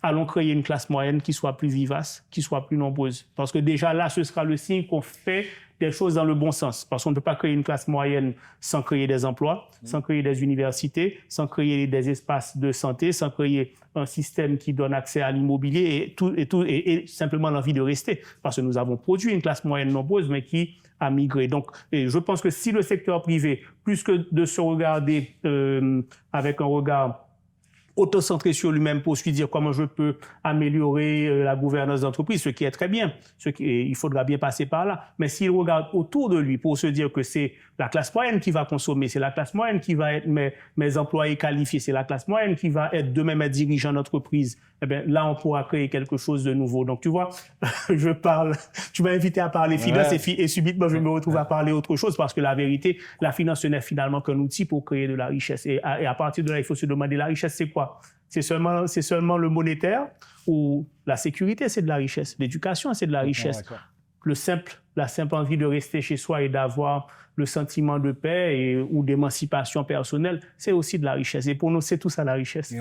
allons créer une classe moyenne qui soit plus vivace, qui soit plus nombreuse. Parce que déjà là, ce sera le signe qu'on fait des choses dans le bon sens. Parce qu'on ne peut pas créer une classe moyenne sans créer des emplois, sans créer des universités, sans créer des espaces de santé, sans créer un système qui donne accès à l'immobilier et simplement l'envie de rester. Parce que nous avons produit une classe moyenne nombreuse, mais qui a migré. Donc, je pense que si le secteur privé, plus que de se regarder avec un regard autocentré sur lui-même pour se dire comment je peux améliorer la gouvernance d'entreprise, ce qui est très bien, il faudra bien passer par là. Mais s'il regarde autour de lui pour se dire que c'est la classe moyenne qui va consommer, c'est la classe moyenne qui va être mes employés qualifiés, c'est la classe moyenne qui va être demain mes dirigeants d'entreprise, eh bien, là, on pourra créer quelque chose de nouveau. Donc, tu vois, je parle, tu m'as invité à parler finance et subitement, je me retrouve à parler autre chose parce que la vérité, la finance, ce n'est finalement qu'un outil pour créer de la richesse. Et à partir de là, il faut se demander, la richesse, c'est quoi? C'est seulement le monétaire ou la sécurité, c'est de la richesse. L'éducation, c'est de la richesse. La simple envie de rester chez soi et d'avoir le sentiment de paix ou d'émancipation personnelle, c'est aussi de la richesse. Et pour nous, c'est tout ça la richesse.